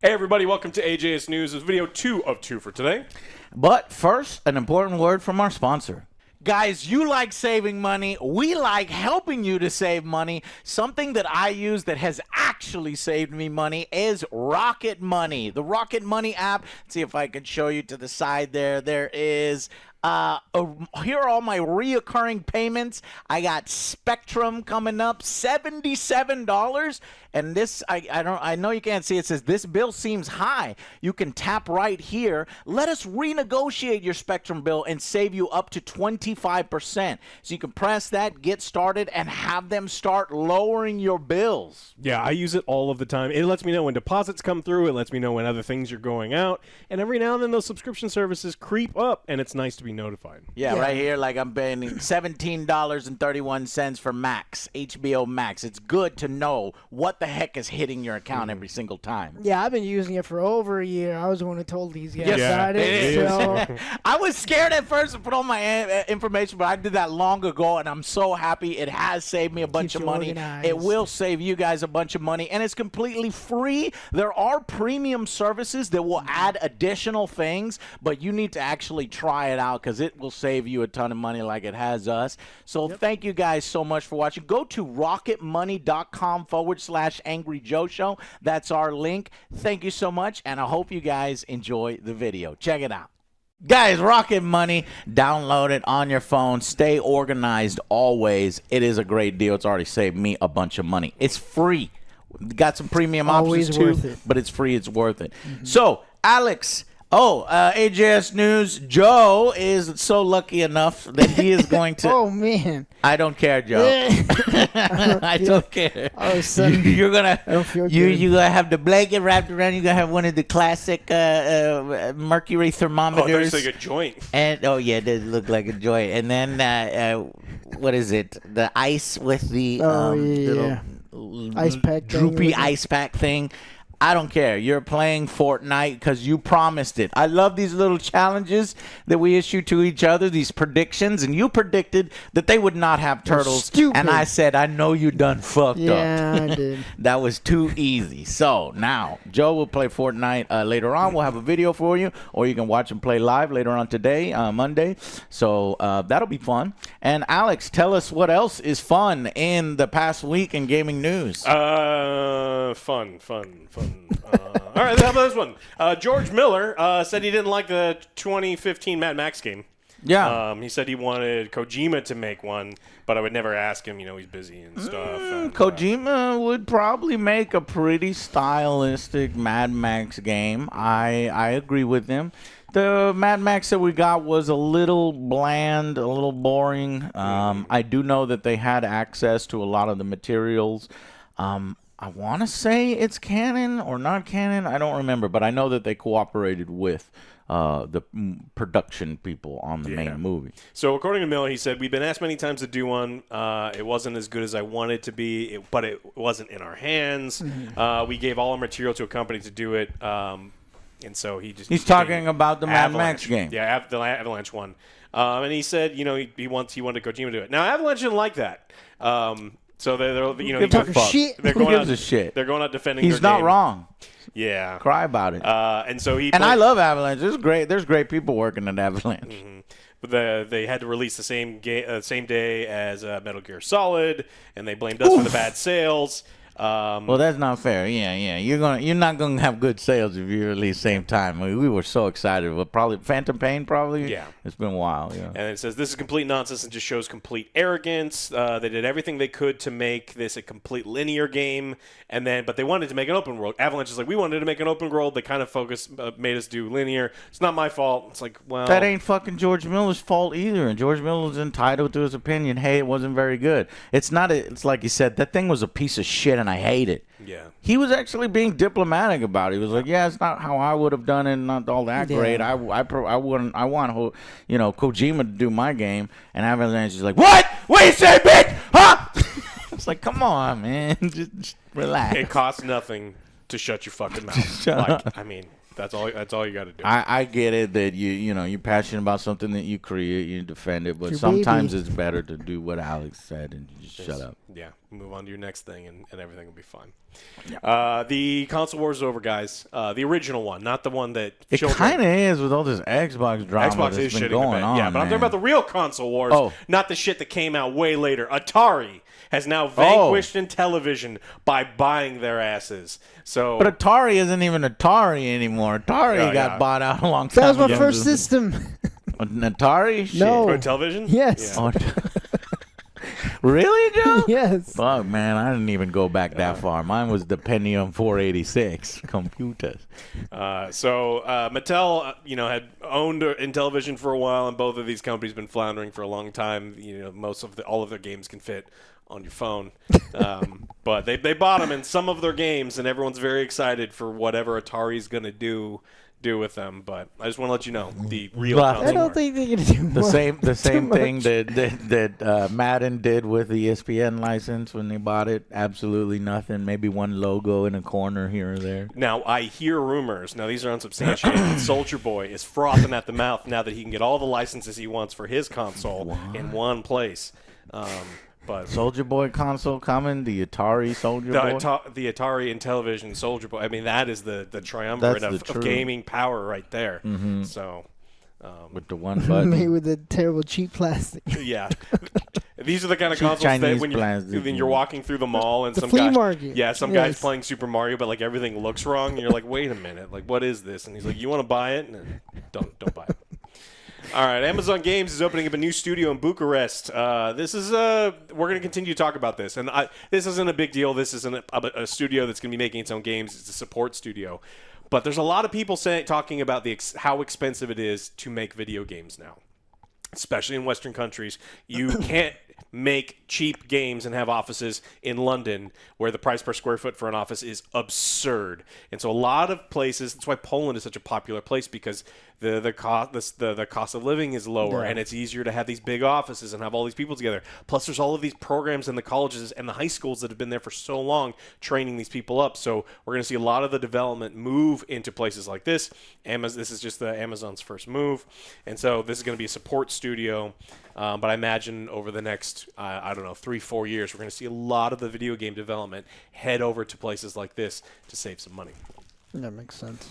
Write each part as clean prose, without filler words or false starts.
Hey everybody, welcome to AJS News. This is video 2 of 2 for today. But first, an important word from our sponsor. Guys, you like saving money. We like helping you to save money. Something that I use that has actually saved me money is Rocket Money. The Rocket Money app. Let's see if I can show you to the side there. There is... here are all my reoccurring payments. I got Spectrum coming up, $77. And this, I know you can't see it. Says this bill seems high. You can tap right here. Let us renegotiate your Spectrum bill and save you up to 25%. So you can press that, get started, and have them start lowering your bills. Yeah, I use it all of the time. It lets me know when deposits come through. It lets me know when other things are going out. And every now and then those subscription services creep up, and it's nice to be notified. Yeah, right here, like I'm paying $17.31 for Max, HBO Max. It's good to know what the heck is hitting your account every single time. Yeah, I've been using it for over a year. I was the one who told these guys Yeah, about it. So. I was scared at first to put all my information, but I did that long ago, and I'm so happy. It has saved me a bunch of money. Organized. It will save you guys a bunch of money, and it's completely free. There are premium services that will add additional things, but you need to actually try it out because it will save you a ton of money like it has us. So thank you guys so much for watching. Go to rocketmoney.com/Angry Joe Show. That's our link. Thank you so much, and I hope you guys enjoy the video. Check it out. Guys, Rocket Money, download it on your phone. Stay organized always. It is a great deal. It's already saved me a bunch of money. It's free. Got some premium Always options worth too, it. but it's free. It's worth it. So, Alex... AJS News, Joe is so lucky enough that he is going to... Oh, man. I don't care, Joe. I don't care. All of a sudden, You're gonna... I don't feel You're good. gonna have the blanket wrapped around you. You're gonna have one of the classic mercury Oh, thermometers. there's like a joint. And it does look like a joy. And then what is it? The ice with the little Ice pack thing droopy with it. ice pack thing. I don't care. You're playing Fortnite because you promised it. I love these little challenges that we issue to each other, these predictions, and you predicted that they would not have turtles. Stupid. And I said, I know you done fucked up. Yeah, I did. That was too easy. So now, Joe will play Fortnite later on. We'll have a video for you, or you can watch him play live later on today, Monday. So that'll be fun. And Alex, tell us what else is fun in the past week in gaming news. Fun. All right, how about this one? George Miller said he didn't like the 2015 Mad Max game. Yeah. He said he wanted Kojima to make one, but I would never ask him. You know, he's busy and stuff. And, Kojima would probably make a pretty stylistic Mad Max game. I agree with him. The Mad Max that we got was a little bland, a little boring. I do know that they had access to a lot of the materials. I want to say it's canon or not canon. I don't remember, but I know that they cooperated with the production people on the main movie. So according to Miller, he said, we've been asked many times to do one. It wasn't as good as I wanted to be, but it wasn't in our hands. We gave all our material to a company to do it. And so he's talking about the Mad Max game. Yeah, the Avalanche one. And he said, he wanted Kojima to do it. Now, Avalanche didn't like that. So they're They're talking shit. They're Who going gives out, a shit? They're going out defending. He's their not game. wrong. Yeah. Cry about it. And so he. And I love Avalanche. It's great. There's great people working at Avalanche. But they had to release the same day as Metal Gear Solid, and they blamed us for the bad sales. Well, that's not fair. Yeah. You're not gonna have good sales if you release same time. We were so excited. Well, probably Phantom Pain. Probably. Yeah. It's been a while. Yeah. And it says this is complete nonsense and just shows complete arrogance. They did everything they could to make this a complete linear game, but they wanted to make an open world. Avalanche is like, we wanted to make an open world. They kind of made us do linear. It's not my fault. It's like, well, that ain't fucking George Miller's fault either. And George Miller's entitled to his opinion. Hey, it wasn't very good. It's not. It's like you said. That thing was a piece of shit, and I hate it. Yeah. He was actually being diplomatic about it. He was like, "Yeah, it's not how I would have done it. Not all that great. I want Kojima to do my game." And Avalanche is like, "What? What you say, bitch? Huh?" It's like, come on, man, just relax. It costs nothing to shut your fucking mouth. Shut up. I mean, That's all you got to do. I get it that you're passionate about something that you create, you defend it, but Your sometimes baby. it's better to do what Alex said and just shut up. Yeah, move on to your next thing, and everything will be fine. The console wars is over, guys. The original one, not the one that It children- kind of is with all this Xbox drama Xbox that's is been shitting going the bed. on. Yeah, but I'm talking about the real console wars, not the shit that came out way later. Atari has now vanquished Intellivision by buying their asses. So, But Atari isn't even Atari anymore. Atari got bought out a long time That was ago. my first system. An Atari? Shit. No. Intellivision? Yes. Yeah. Really, Joe? Yes. Fuck, man, I didn't even go back that far. Mine was the Pentium 486 computers. So Mattel, had owned Intellivision for a while, and both of these companies been floundering for a long time. All of their games can fit on your phone, but they bought them in some of their games, and everyone's very excited for whatever Atari's gonna do with them. But I just want to let you know the real. But- console I don't war. think they're gonna do The more. same Too thing much. that Madden did with the ESPN license when they bought it. Absolutely nothing. Maybe one logo in a corner here or there. Now, I hear rumors. Now, these are unsubstantiated. that Soldier Boy is frothing at the mouth now that he can get all the licenses he wants for his console in one place. But Soldier Boy console coming. The Atari Soldier Boy. the Atari and Intellivision Soldier Boy. I mean, that is the triumvirate That's the of true- gaming power right there. So, with the one button. Made with the terrible cheap plastic. yeah. These are the kind of Cheap consoles Chinese that plastic, when you're walking through the mall and The some flea guy, market. some guy's Yes. playing Super Mario, but like everything looks wrong, and you're like, wait a minute, like what is this? And he's like, you want to buy it? And don't buy it. All right, Amazon Games is opening up a new studio in Bucharest. This is we're going to continue to talk about this, and this isn't a big deal. This isn't a studio that's going to be making its own games. It's a support studio, but there's a lot of people talking about how expensive it is to make video games now, especially in Western countries. You can't make cheap games and have offices in London where the price per square foot for an office is absurd. And so a lot of places, that's why Poland is such a popular place, because the cost of living is lower, and it's easier to have these big offices and have all these people together. Plus, there's all of these programs in the colleges and the high schools that have been there for so long, training these people up. So we're going to see a lot of the development move into places like this. This is just Amazon's first move, and so this is going to be a support studio. But I imagine over the next, 3-4 years, we're going to see a lot of the video game development head over to places like this to save some money. That makes sense.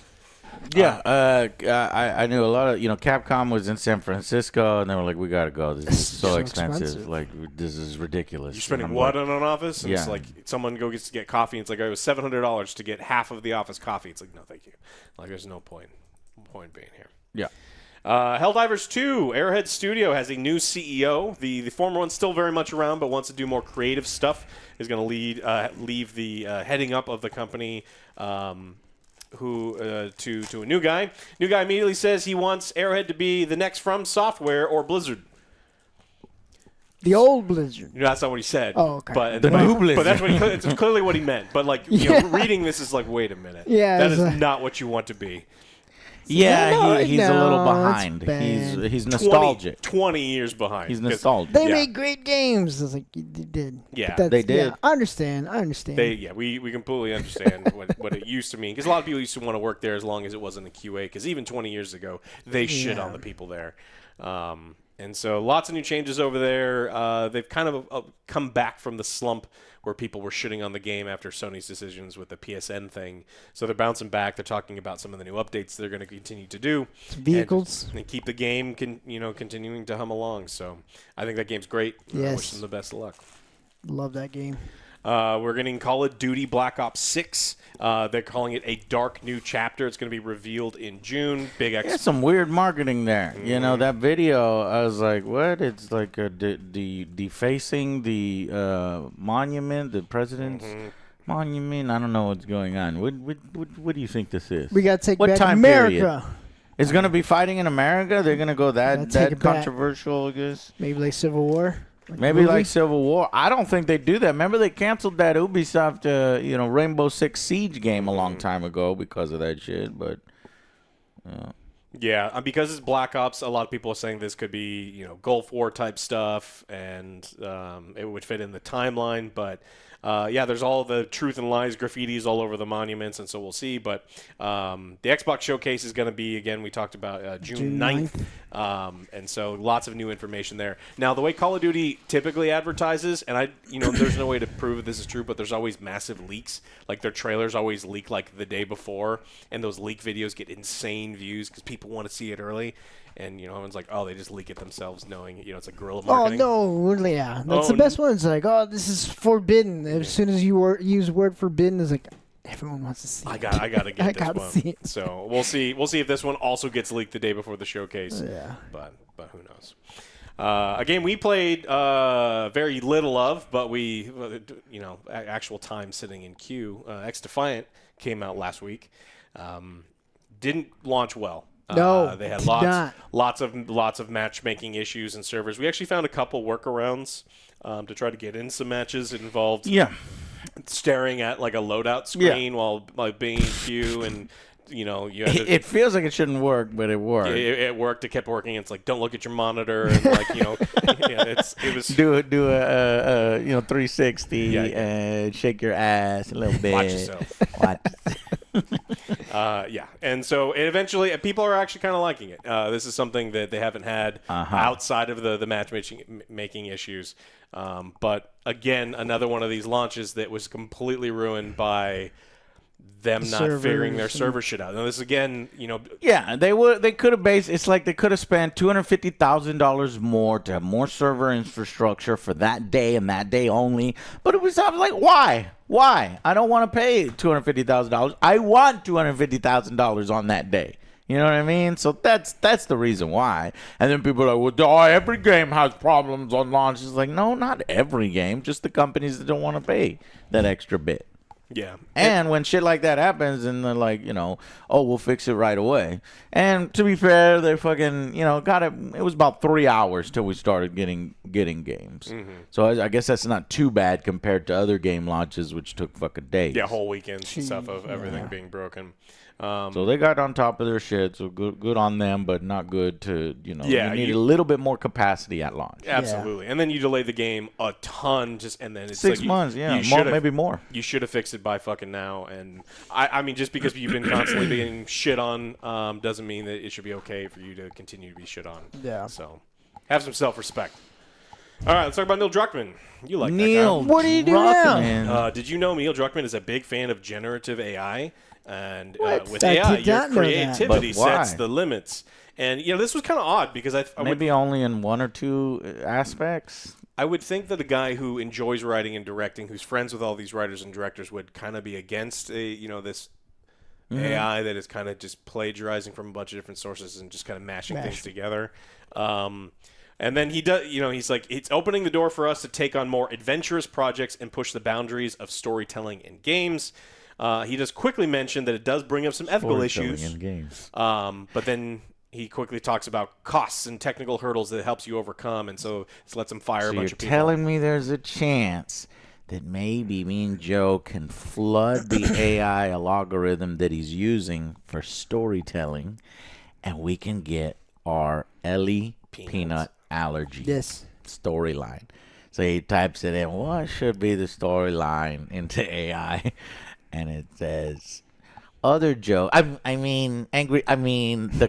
Yeah, I knew a lot of, Capcom was in San Francisco, and they were like, we got to go. This is so expensive. Like, this is ridiculous. You're spending And I'm what like, on an office? And it's Yeah. like someone gets to get coffee, and it's like, it was $700 to get half of the office coffee. It's like, no, thank you. Like, there's no point being here. Yeah. Helldivers 2, Airhead Studio has a new CEO. The former one's still very much around, but wants to do more creative stuff. Is going to leave the heading up of the company to a new guy. New guy immediately says he wants Airhead to be the next From Software or Blizzard. The old Blizzard. That's not what he said. Oh, okay. But new Blizzard. But that's what it's clearly what he meant. But like, reading this is like, wait a minute. Yeah, that it's is like- not what you want to be. Yeah, he's a little No, it's behind. bad. He's nostalgic. 20 years behind. He's 'Cause nostalgic. They Yeah. made great games. It's like, you did. Yeah. But that's- They did. Yeah, I understand. We completely understand what it used to mean, because a lot of people used to want to work there as long as it wasn't a QA, because even 20 years ago they shit on the people there, and so lots of new changes over there. They've kind of come back from the slump where people were shitting on the game after Sony's decisions with the PSN thing, so they're bouncing back. They're talking about some of the new updates they're going to continue to do, Vehicles. and keep the game continuing to hum along. So I think that game's great. I Yes. wish them the best of luck. Love that game. We're getting Call of Duty Black Ops 6. They're calling it a dark new chapter. It's going to be revealed in June. There's some weird marketing there. That video, I was like, what? It's like defacing the monument, the president's monument. I don't know what's going on. What do you think this is? We got to take What back time America. period? It's going to be fighting in America? They're going to go Gotta take that it back. controversial, I guess? Maybe like Civil War. Maybe movie? like Civil War. I don't think they do that. Remember they canceled that Ubisoft, Rainbow Six Siege game a long time ago because of that shit. But Yeah, because it's Black Ops, a lot of people are saying this could be, Gulf War type stuff, and it would fit in the timeline. But there's all the truth and lies graffitis all over the monuments, and so we'll see. But the Xbox showcase is going to be, again, we talked about June 9th. And so lots of new information there. Now, the way Call of Duty typically advertises, and there's no way to prove this is true, but there's always massive leaks. Like their trailers always leak like the day before, and those leak videos get insane views because people want to see it early. And everyone's like, oh, they just leak it themselves, knowing it's like guerrilla marketing. Oh no, yeah, that's the best one. It's like, oh, this is forbidden. As soon as you use word forbidden, it's like everyone wants to see. I gotta get this one. See it. So we'll see. We'll see if this one also gets leaked the day before the showcase. Yeah, but who knows? A game we played very little of, but we actual time sitting in queue. Xdefiant came out last week. Didn't launch well. No, they had lots of matchmaking issues and servers. We actually found a couple workarounds to try to get in some matches. It involved staring at like a loadout screen while being in queue, and you had to, it feels like it shouldn't work, but it worked. It worked. It kept working. It's like, don't look at your monitor, and like it was do a 360 and shake your ass a little bit. Watch yourself. And so eventually people are actually kind of liking it. This is something that they haven't had outside of the matchmaking issues. But again, another one of these launches that was completely ruined by them not figuring their server shit out. Now this again, they could have it's like they could have spent $250,000 more to have more server infrastructure for that day and that day only. But it was like, why? I don't want to pay $250,000. I want $250,000 on that day. You know what I mean? So that's the reason why. And then people are like, well, every game has problems on launch. It's like, no, not every game. Just the companies that don't want to pay that extra bit. Yeah. And when shit like that happens, and they're like, oh, we'll fix it right away. And to be fair, they fucking, got it. It was about 3 hours till we started getting games. Mm-hmm. So I guess that's not too bad compared to other game launches, which took fucking days. Yeah, whole weekends and stuff of everything being broken. So they got on top of their shit. So good on them, but not good to you need a little bit more capacity at launch. Absolutely, and then you delay the game a ton, and then it's 6 months, maybe more. You should have fixed it by fucking now. And I mean, just because you've been constantly being shit on doesn't mean that it should be okay for you to continue to be shit on. Yeah. So have some self-respect. All right, let's talk about Neil Druckmann. You like Neil that guy. What do you do now? Did you know Neil Druckmann is a big fan of generative AI? And with I AI, did your not know that. creativity But why? sets the limits. And this was kind of odd because maybe only in one or two aspects. I would think that a guy who enjoys writing and directing, who's friends with all these writers and directors, would kind of be against this AI that is kind of just plagiarizing from a bunch of different sources and just kind of mashing things together. And then he does, he's like, it's opening the door for us to take on more adventurous projects and push the boundaries of storytelling in games. He does quickly mention that it does bring up some ethical issues. In games. But then he quickly talks about costs and technical hurdles that it helps you overcome, and so it lets him fire a bunch of people. You're telling me there's a chance that maybe me and Joe can flood the AI algorithm that he's using for storytelling, and we can get our Ellie peanut allergy storyline. So he types it in, what should be the storyline into AI? And it says, the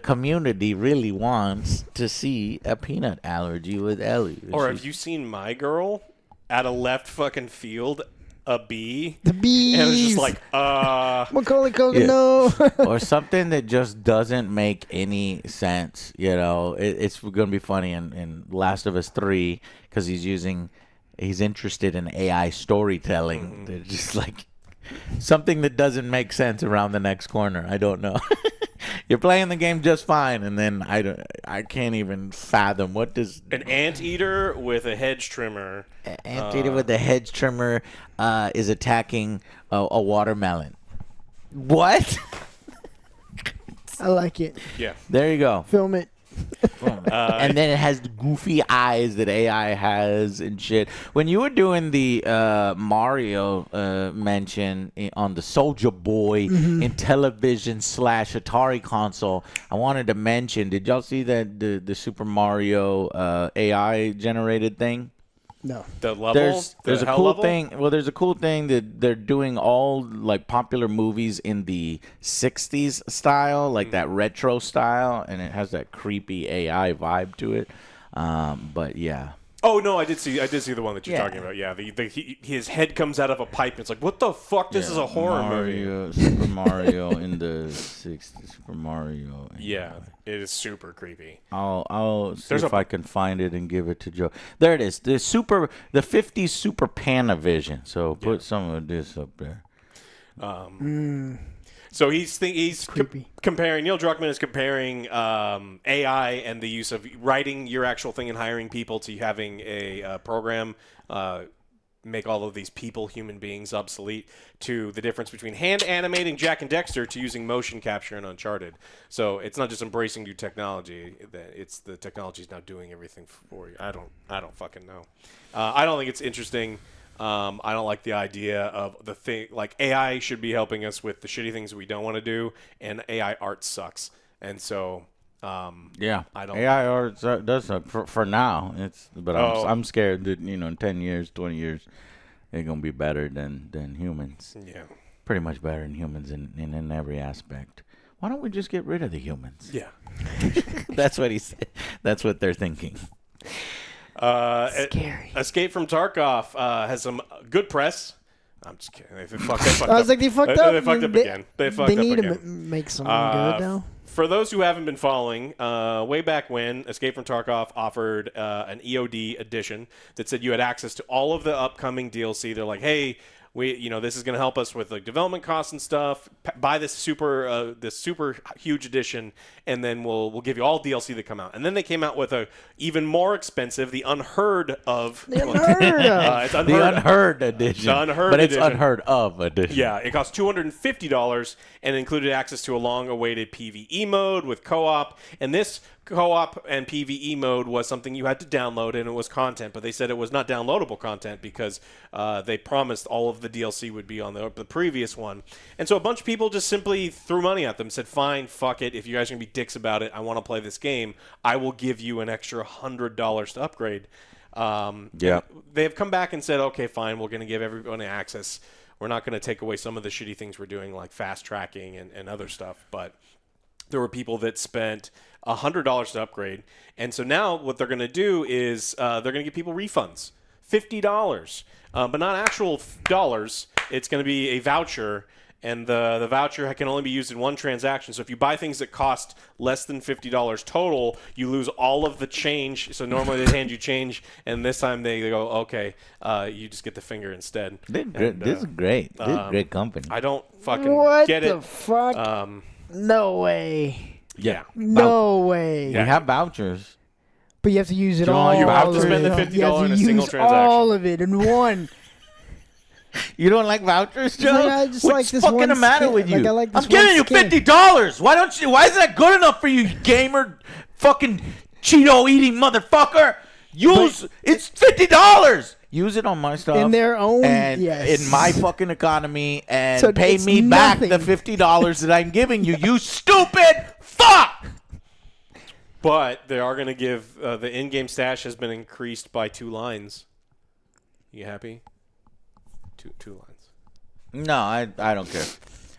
community really wants to see a peanut allergy with Ellie. Or have you seen My Girl at a left fucking field, a bee? The bees. And it was just like, Macaulay Culkin, no. Or something that just doesn't make any sense. It's going to be funny in Last of Us 3 because he's interested in AI storytelling. They're just like, something that doesn't make sense around the next corner. I don't know. You're playing the game just fine, and then I can't even fathom what does an anteater with a hedge trimmer. An anteater with a hedge trimmer is attacking a watermelon. What? I like it. Yeah. There you go. Film it. And then it has the goofy eyes that AI has and shit. When you were doing the Mario mention on the Soldier Boy Intellivision / Atari console, I wanted to mention, did y'all see that the Super Mario AI generated thing? No. The level. There's the a hell cool level? thing. Well, there's a cool thing that they're doing all like popular movies in the '60s style, like that retro style, and it has that creepy AI vibe to it. But yeah. Oh no, I did see the one that you're Yeah. talking about. Yeah, his head comes out of a pipe. And it's like, what the fuck? This is a horror movie. Super Mario in the '60s. Super Mario. Yeah, it is super creepy. I'll see There's if a- I can find it and give it to Joe. There it is. The 50s Super Panavision. So put some of this up there. So he's Creepy. comparing. Neil Druckmann is comparing AI and the use of writing your actual thing and hiring people to having a program make all of these human beings, obsolete, to the difference between hand animating Jak and Dexter to using motion capture in Uncharted. So it's not just embracing new technology; that it's the technology's now doing everything for you. I don't fucking know. I don't think it's interesting. I don't like the idea of the thing. Like, AI should be helping us with the shitty things we don't want to do, and AI art sucks. And so, Yeah, I don't. AI art does suck for now. But I'm scared that in 10 years, 20 years, they're gonna be better than humans. Yeah. Pretty much better than humans in every aspect. Why don't we just get rid of the humans? Yeah. That's what he said. That's what they're thinking. Scary. Escape from Tarkov has some good press. I'm just kidding. They fucked I was up. like, they fucked up. They fucked up again. They fucked They up need again. to make something good now. For those who haven't been following, way back when, Escape from Tarkov offered an EOD edition that said you had access to all of the upcoming DLC. They're like, hey, this is going to help us with like development costs and stuff. Buy this super huge edition, and then we'll give you all DLC that come out. And then they came out with a even more expensive, the unheard of. The unheard of. It's The unheard edition. The unheard but it's edition. unheard of edition. Yeah, it cost $250 and included access to a long-awaited PvE mode with co-op. And this co-op and PvE mode was something you had to download, and it was content. But they said it was not downloadable content because they promised all of the DLC would be on the previous one. And so a bunch of people just simply threw money at them, said, fine, fuck it. If you guys are going to be dicks about it, I want to play this game. I will give you an extra $100 to upgrade. Yeah. They have come back and said, okay, fine, we're going to give everyone access. We're not going to take away some of the shitty things we're doing, like fast tracking and other stuff. But there were people that spent $100 to upgrade. And so now what they're going to do is they're going to give people refunds, $50, but not actual dollars. It's going to be a voucher. And the voucher can only be used in one transaction. So if you buy things that cost less than $50 total, you lose all of the change. So normally they hand you change, and this time they go, okay, you just get the finger instead. This is great. This is a great company. I don't fucking What get the it. fuck? No way. Yeah. No way. We have vouchers. But you have to use it John, all. you have to spend the of it. $50 You have to in a single use transaction. all of it in one. You don't like vouchers, Joe? like, I just What's like this fucking one the matter skin. with you? Like, I like this I'm giving one you skin. $50. Why isn't that good enough for you, gamer? Fucking Cheeto eating motherfucker. It's $50. Use it on my stuff. In their own, and yes. in my fucking economy, and So pay it's me back the nothing. $50 that I'm giving you. You stupid fuck. But they are going to give the in-game stash has been increased by 2 lines. You happy? Two lines. No, I don't care.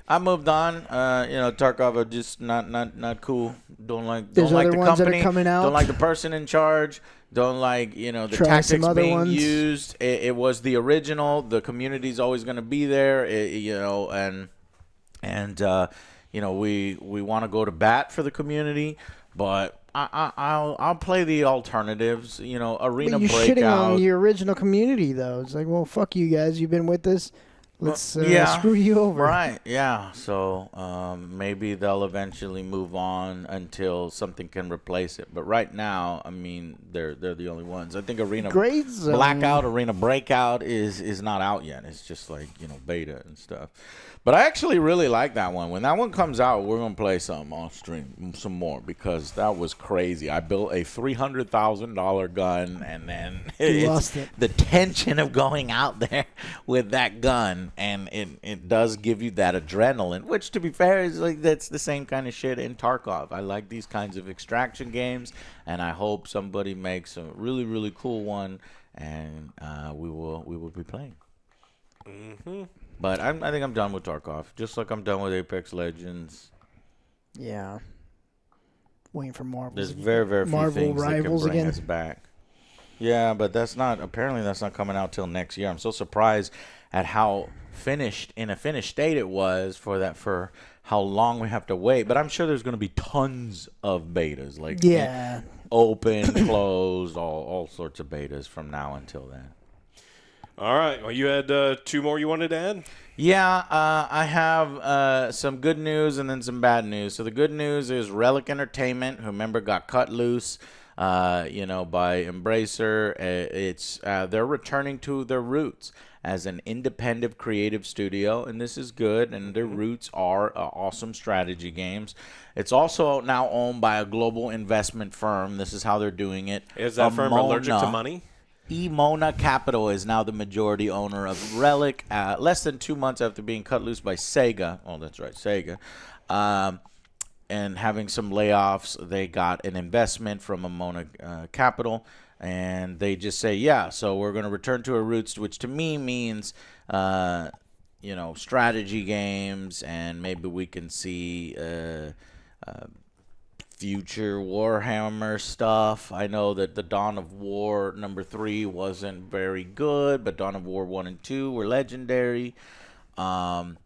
I moved on. Tarkov are just not cool. Don't like There's the other ones that are company. coming out. Don't like the person in charge. Don't like the Try some tactics other being ones. used. It was the original. The community's always going to be there. We want to go to bat for the community, but I'll play the alternatives. Arena But you're shitting Breakout. on your original community, though. It's like, well, fuck you guys. You've been with us. Let's Yeah, screw you over. Right, yeah. So maybe they'll eventually move on until something can replace it. But right now, I mean, they're the only ones. I think Arena Great Zone. Blackout, Arena Breakout is not out yet. It's just like, beta and stuff. But I actually really like that one. When that one comes out, we're going to play some off stream, some more, because that was crazy. I built a $300,000 gun, and then lost it. the tension of going out there with that gun, and it does give you that adrenaline, which, to be fair, is like that's the same kind of shit in Tarkov. I like these kinds of extraction games, and I hope somebody makes a really, really cool one and we will be playing. Mm-hmm. But I think I'm done with Tarkov, just like I'm done with Apex Legends. Yeah. Waiting for Marvel. There's very few Marvel things that can Rivals bring again. us back. Yeah, but apparently that's not coming out till next year. I'm so surprised at how finished state it was for how long we have to wait. But I'm sure there's going to be tons of betas, like open, closed, all sorts of betas from now until then. All right. Well, you had 2 more you wanted to add? Yeah, I have some good news and then some bad news. So the good news is Relic Entertainment, who remember got cut loose, by Embracer. They're returning to their roots as an independent creative studio, and this is good. And their roots are awesome strategy games. It's also now owned by a global investment firm. This is how they're doing it. Is that firm allergic to money? Emona Capital is now the majority owner of Relic, less than 2 months after being cut loose by Sega. Oh, that's right, Sega. And having some layoffs, they got an investment from Emona Capital, and they just say, yeah, so we're going to return to our roots, which to me means, strategy games, and maybe we can see future Warhammer stuff. I know that the Dawn of War #3 wasn't very good, but Dawn of War 1 and 2 were legendary. Company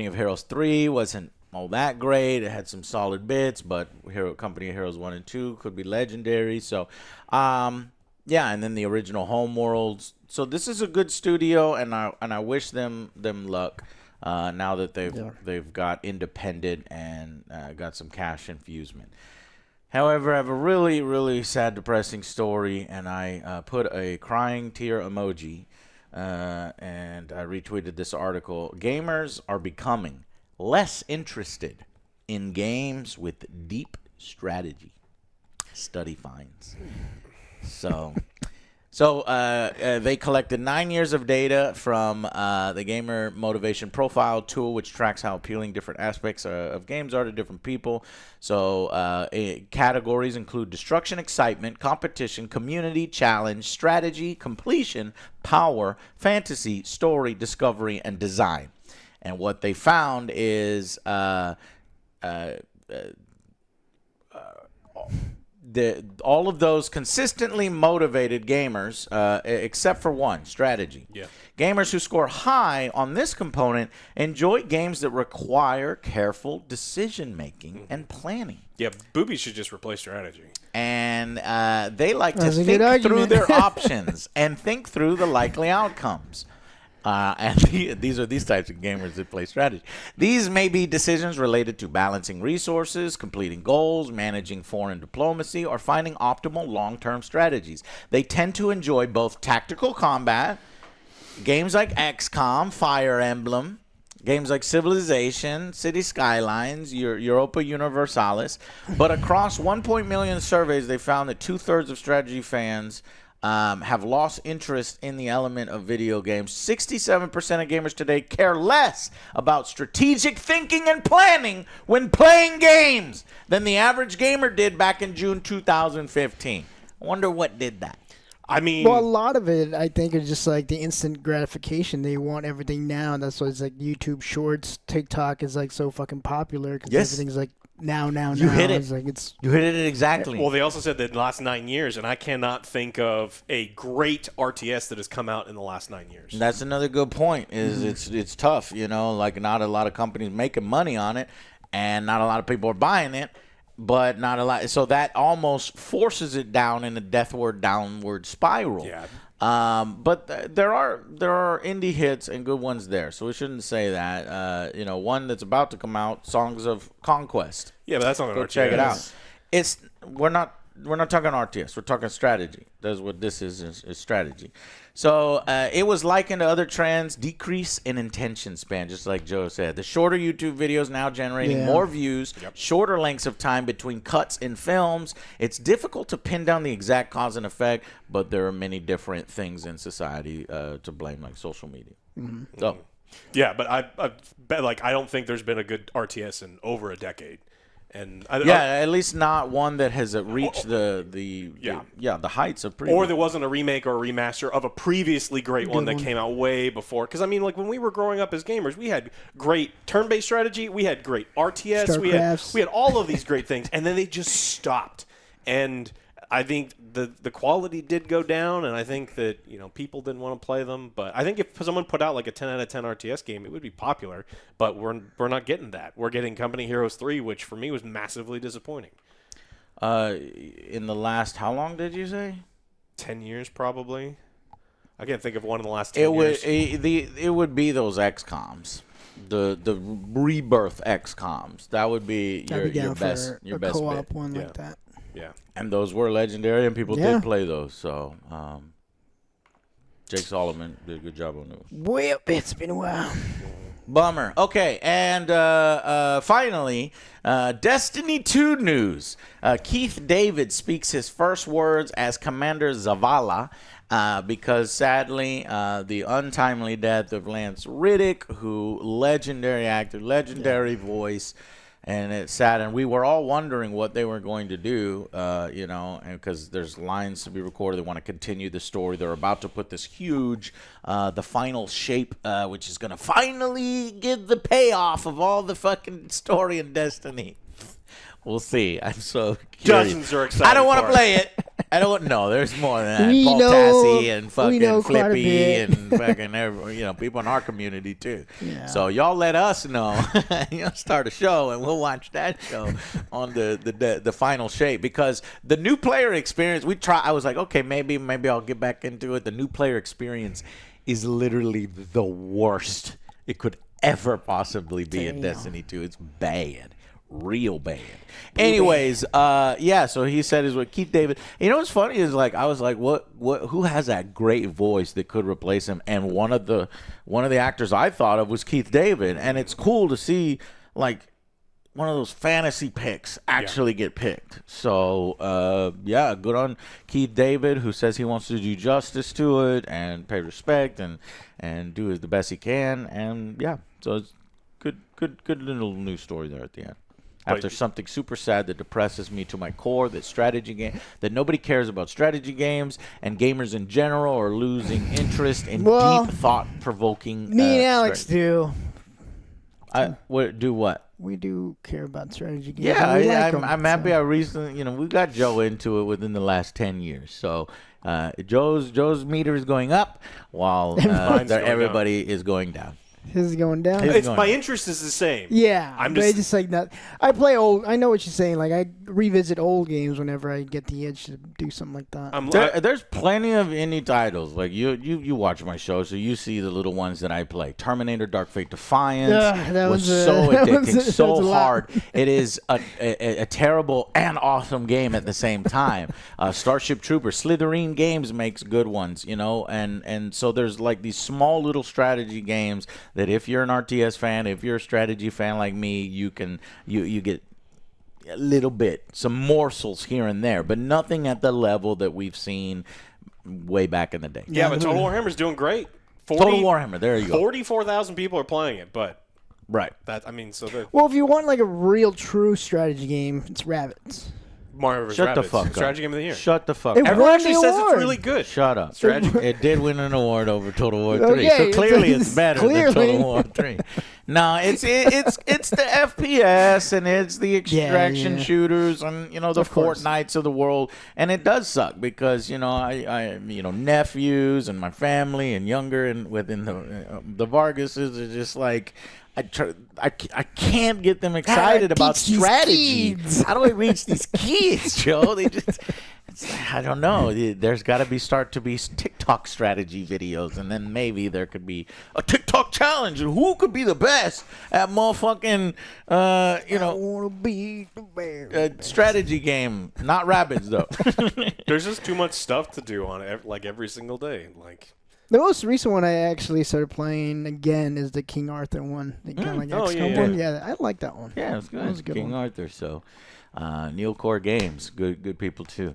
of Heroes 3 wasn't all that great. It had some solid bits, but Company of Heroes 1 and 2 could be legendary. So, and then the original Homeworlds. So this is a good studio, and I wish them luck. Now that they've got independent and got some cash infusement. However, I have a really, really sad, depressing story, and I put a crying tear emoji, and I retweeted this article. Gamers are becoming less interested in games with deep strategy. Study finds. So they collected 9 years of data from the Gamer Motivation Profile tool, which tracks how appealing different aspects of games are to different people. So categories include destruction, excitement, competition, community, challenge, strategy, completion, power, fantasy, story, discovery, and design. And what they found is all of those consistently motivated gamers, except for one, strategy. Yeah. Gamers who score high on this component enjoy games that require careful decision-making and planning. Yeah, boobies should just replace strategy. And they like to That's a good think through argument. their options and think through the likely outcomes. And these are these types of gamers that play strategy. These may be decisions related to balancing resources, completing goals, managing foreign diplomacy, or finding optimal long-term strategies. They tend to enjoy both tactical combat, games like XCOM, Fire Emblem, games like Civilization, City Skylines, Europa Universalis. But across 1 million surveys, they found that 2/3 of strategy fans have lost interest in the element of video games. 67% of gamers today care less about strategic thinking and planning when playing games than the average gamer did back in June 2015. I wonder what did that. I mean, Well, a lot of it, I think, is just like the instant gratification. They want everything now, and that's why it's like YouTube Shorts, TikTok is like so fucking popular because Yes. everything's like now. You hit it. It's like You hit it exactly. well, they also said that in the last 9 years, and I cannot think of a great RTS that has come out in the last 9 years. That's another good point. It's tough, like not a lot of companies making money on it, and not a lot of people are buying it, but not a lot. So that almost forces it down in a downward spiral. Yeah. But there are indie hits and good ones there, so we shouldn't say that. One that's about to come out, Songs of Conquest. Yeah, but that's not an Go RTS. check it out. We're not talking RTS. We're talking strategy. That's what this is strategy. So it was likened to other trends, decrease in attention span, just like Joe said. The shorter YouTube videos now generating more views, shorter lengths of time between cuts in films. It's difficult to pin down the exact cause and effect, but there are many different things in society to blame, like social media. So, Yeah, but I bet, I don't think there's been a good RTS in over a decade. And at least not one that has reached the heights of previous. Or there wasn't a remake or a remaster of a previously great one that came out way before. Because, I mean, like, when we were growing up as gamers, we had great turn-based strategy, we had great RTS, we had all of these great things, and then they just stopped. And I think the quality did go down, and I think that, you know, people didn't want to play them. But I think if someone put out like a 10 out of 10 RTS game, it would be popular. But we're not getting that. We're getting Company Heroes 3, which for me was massively disappointing. In the last, how long did you say? 10 years, probably. I can't think of one in the last 10 years. It would be those XCOMs. The rebirth XCOMs. That would be your best co-op bet. one like that. Yeah. And those were legendary, and people did play those. So, Jake Solomon did a good job on those. Well, it's been a while. Bummer. Okay, and finally, Destiny 2 news. Keith David speaks his first words as Commander Zavala because, sadly, the untimely death of Lance Riddick, who legendary actor, legendary voice, and it's sad. And we were all wondering what they were going to do, you know, because there's lines to be recorded. They want to continue the story. They're about to put this huge, the final shape, which is going to finally give the payoff of all the fucking story in Destiny. We'll see. I'm so curious. Dozens are excited. I don't want to play it. I don't know. There's more than that. We Paul know- Tassi and fucking we know quite a Flippy bit. and fucking every, you know, people in our community too. Yeah. So y'all let us know. You'll start a show and we'll watch that show on the final shape, because the new player experience. I was like, okay, maybe I'll get back into it. The new player experience is literally the worst it could ever possibly be in Destiny 2. It's bad. Real bad. Anyways, so he said is what Keith David. You know what's funny is, like, I was like, who has that great voice that could replace him? And one of the actors I thought of was Keith David, and it's cool to see, like, one of those fantasy picks actually get picked. So, good on Keith David, who says he wants to do justice to it and pay respect and do the best he can. And so it's good little news story there at the end. After something super sad that depresses me to my core, that nobody cares about strategy games, and gamers in general are losing interest in deep, thought-provoking. Me and Alex do. Do what? We do care about strategy games. Yeah, I'm happy. I recently, we got Joe into it within the last 10 years. So Joe's meter is going up while everybody is going down. His is going down. My interest is the same. Yeah, I'm but it's just like that. I play old. I know what you're saying. Like, I revisit old games whenever I get the itch to do something like that. There's plenty of indie titles. Like you watch my show, so you see the little ones that I play. Terminator: Dark Fate Defiance was so addicting, so hard. It is a terrible and awesome game at the same time. Starship Troopers, Slytherin Games makes good ones, and so there's like these small little strategy games that if you're an RTS fan, if you're a strategy fan like me, you get a little bit, some morsels here and there, but nothing at the level that we've seen way back in the day. Yeah, but Total Warhammer's doing great. Total Warhammer, there you go. 44,000 people are playing it, but right. Well, if you want like a real true strategy game, it's Rabbids. Mario vs. Shut Rabbids. the fuck up. Strategy game of the year. Shut the fuck up. Everyone actually says it's really good. Shut up. Strategy. It did win an award over Total War 3. Okay, so clearly it's better than Total War 3. No, it's the FPS and it's the extraction shooters and the Fortnites of the world, and it does suck because I nephews and my family and younger and within the Vargases are just like I can't get them excited about strategy. How do I reach these kids, Joe? They just I don't know. There's got to start to be TikTok strategy videos, and then maybe there could be a TikTok challenge, and who could be the best at motherfucking I wanna be the best. strategy game. Not Rabbids though. There's just too much stuff to do on it, like every single day. Like the most recent one I actually started playing again is the King Arthur one. The kind of like XCOM one. Yeah, I like that one. Yeah, it's good. That was a good King one. Arthur. So, Neil Core Games, good people too.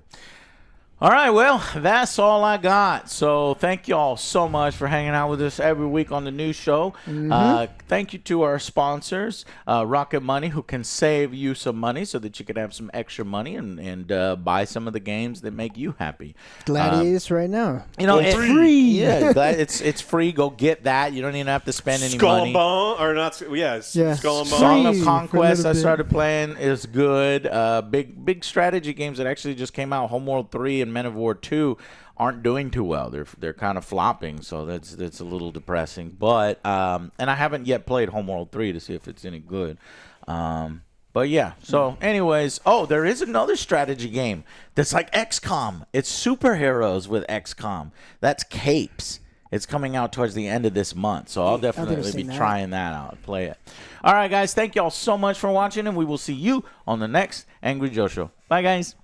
All right, well, that's all I got. So thank you all so much for hanging out with us every week on the new show. Thank you to our sponsors, Rocket Money, who can save you some money so that you can have some extra money and buy some of the games that make you happy. Gladiators right now. You know, It's free. Yeah, it's free. Go get that. You don't even have to spend any Skull money. and Bone, or not? Yeah, Skull and Bone. Song of Free Conquest for a I little started playing is good. Big strategy games that actually just came out. Homeworld 3 and Men of War 2 aren't doing too well. They're kind of flopping, so that's a little depressing. But and I haven't yet played Homeworld 3 to see if it's any good. But yeah, so anyways, there is another strategy game that's like XCOM. It's superheroes with XCOM. That's Capes. It's coming out towards the end of this month, so I'll definitely be trying that out, play it. All right, guys, thank y'all so much for watching, and we will see you on the next Angry Joe Show. Bye, guys.